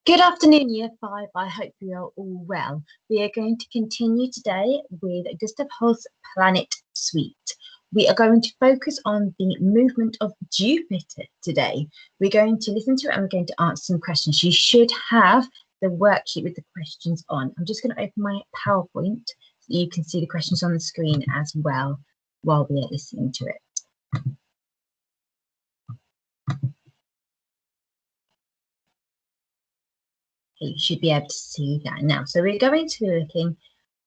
Good afternoon, Year 5. I hope you are all well. We are going to continue today with Gustav Holst's Planet Suite. We are going to focus on the movement of Jupiter today. We're going to listen to it and we're going to answer some questions. You should have the worksheet with the questions on. I'm just going to open my PowerPoint so you can see the questions on the screen as well while we are listening to it. You should be able to see that now. So we're going to be looking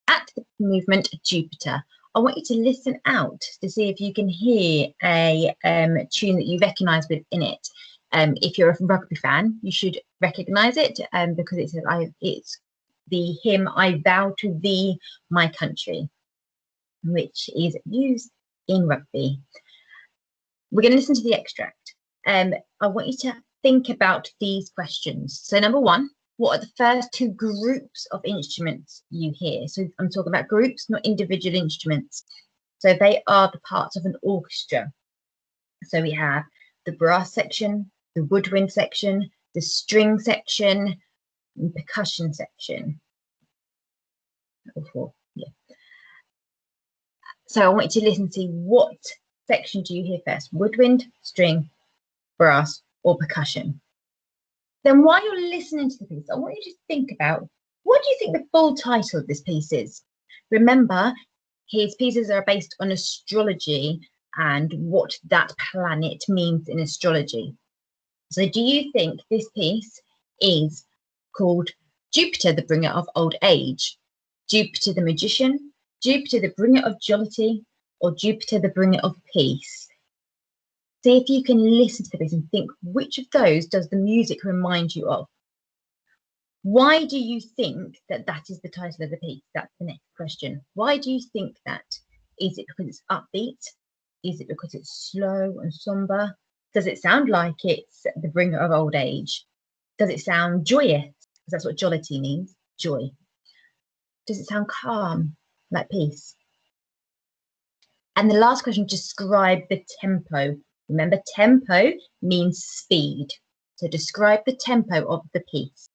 at the movement of Jupiter. I want you to listen out to see if you can hear a tune that you recognise within it. If you're a rugby fan, you should recognise it because it's the hymn "I Vow to Thee, My Country," which is used in rugby. We're going to listen to the extract. I want you to think about these questions. So number one, what are the first two groups of instruments you hear? So I'm talking about groups, not individual instruments. So they are the parts of an orchestra. So we have the brass section, the woodwind section, the string section, and percussion section. Yeah. So I want you to listen to see what section do you hear first? Woodwind, string, brass, or percussion? Then while you're listening to the piece, I want you to think about, what do you think the full title of this piece is? Remember, his pieces are based on astrology and what that planet means in astrology. So do you think this piece is called Jupiter, the bringer of old age, Jupiter the magician, Jupiter the bringer of jollity, or Jupiter the bringer of peace? See if you can listen to this and think, which of those does the music remind you of? Why do you think that that is the title of the piece? That's the next question. Why do you think that? Is it because it's upbeat? Is it because it's slow and somber? Does it sound like it's the bringer of old age? Does it sound joyous? Because that's what jollity means, joy. Does it sound calm, like peace? And the last question, describe the tempo. Remember, tempo means speed. So describe the tempo of the piece.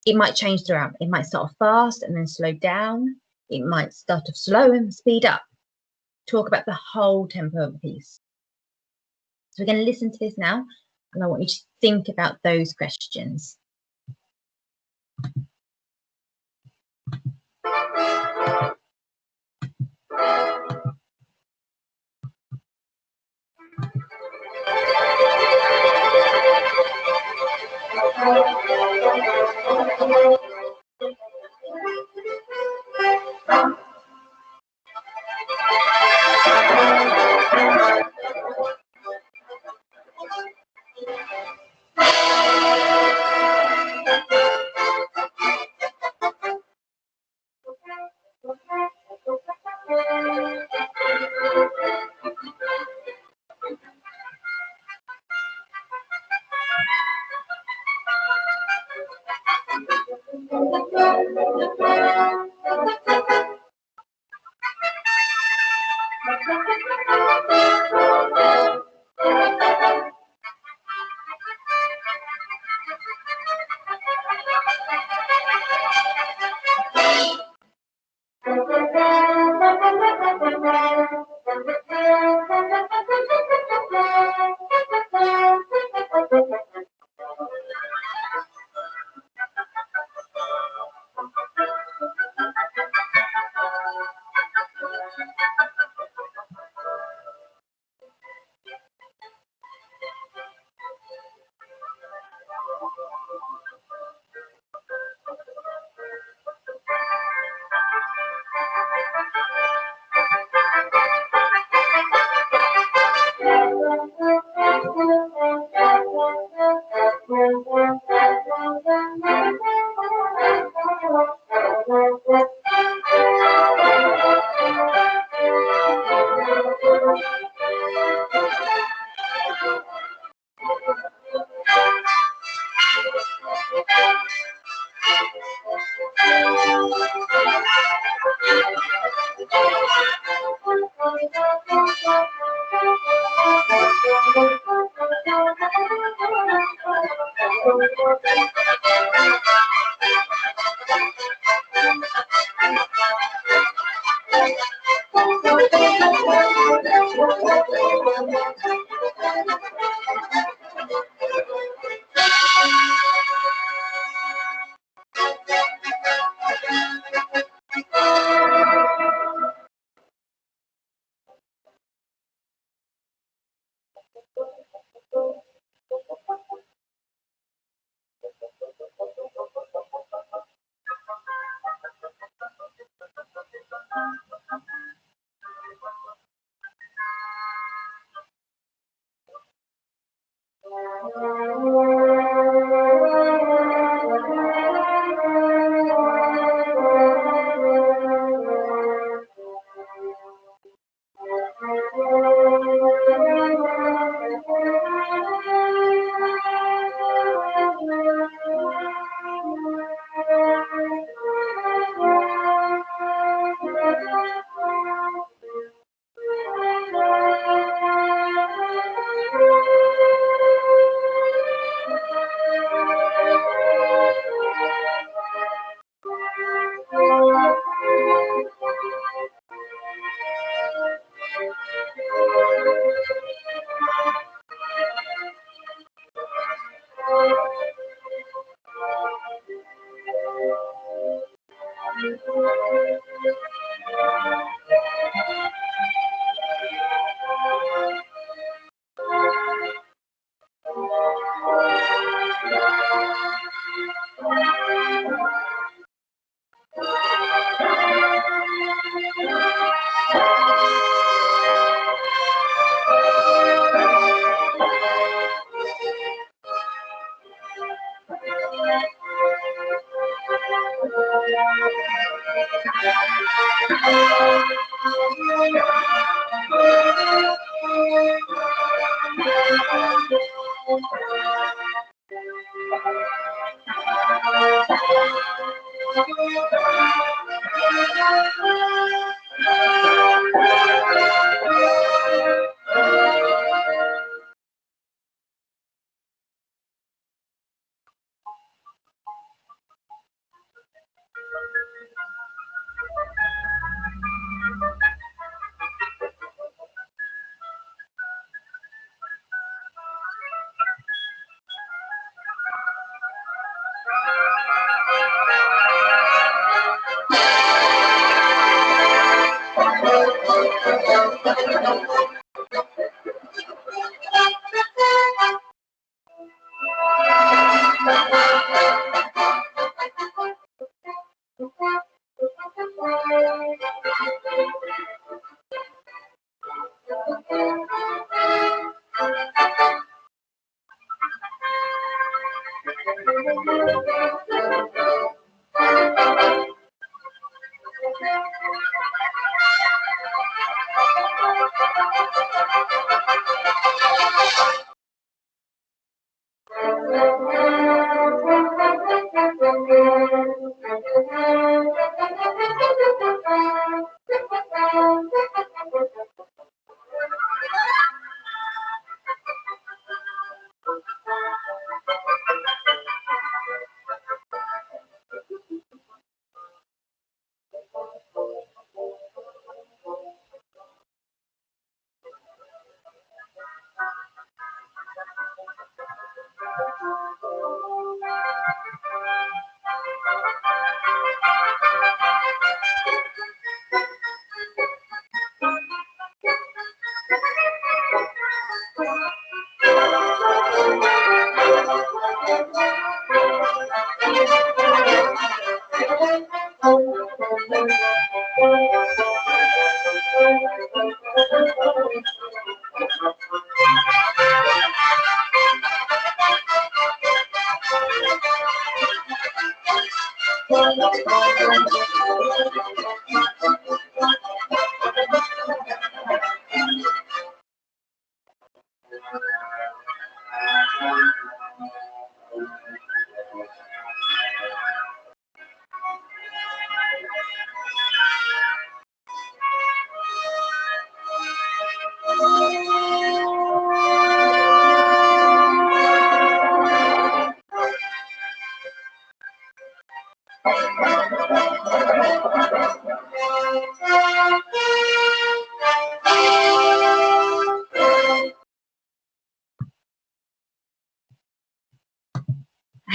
It might change throughout. It might start off fast and then slow down. It might start off slow and speed up. Talk about the whole tempo of the piece. So we're going to listen to this now, and I want you to think about those questions.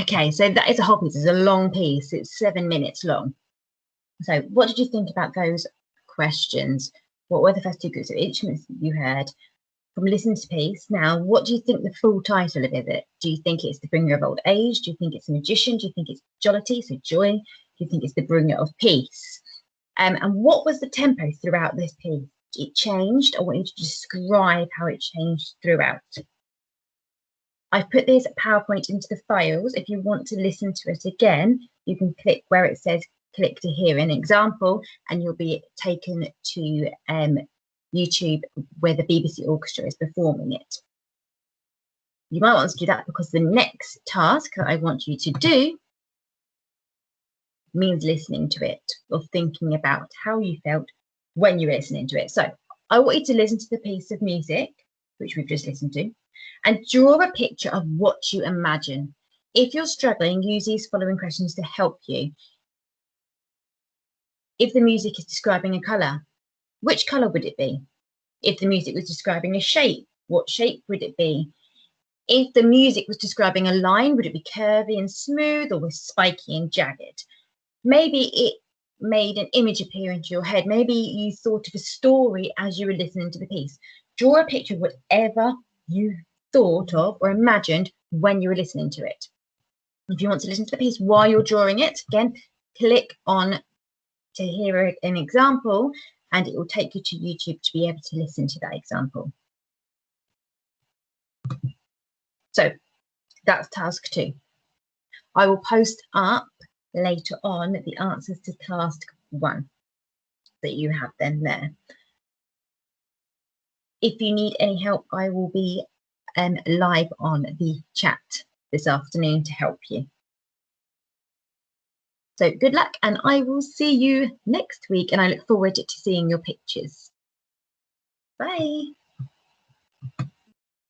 Okay, so that is a whole piece. It's a long piece. It's 7 minutes long. So what did you think about those questions? What were the first two groups of instruments that you heard from listening to the piece? Now, what do you think the full title of it? Do you think it's The Bringer of Old Age? Do you think it's The Magician? Do you think it's Jollity, so joy? Do you think it's The Bringer of Peace? And what was the tempo throughout this piece? It changed. I want you to describe how it changed throughout. I've put this PowerPoint into the files. If you want to listen to it again, you can click where it says click to hear an example, and you'll be taken to YouTube where the BBC Orchestra is performing it. You might want to do that because the next task that I want you to do means listening to it or thinking about how you felt when you were listening to it. So I want you to listen to the piece of music, which we've just listened to, and draw a picture of what you imagine. If you're struggling, use these following questions to help you. If the music is describing a colour, which colour would it be? If the music was describing a shape, what shape would it be? If the music was describing a line, would it be curvy and smooth or was spiky and jagged? Maybe it made an image appear into your head. Maybe you thought of a story as you were listening to the piece. Draw a picture of whatever you thought of or imagined when you were listening to it. If you want to listen to the piece while you're drawing it, again, click on to hear an example, and it will take you to YouTube to be able to listen to that example. So that's task 2. I will post up later on the answers to task 1 that you have then there. If you need any help, I will be live on the chat this afternoon to help you. So good luck, and I will see you next week, and I look forward to seeing your pictures. Bye.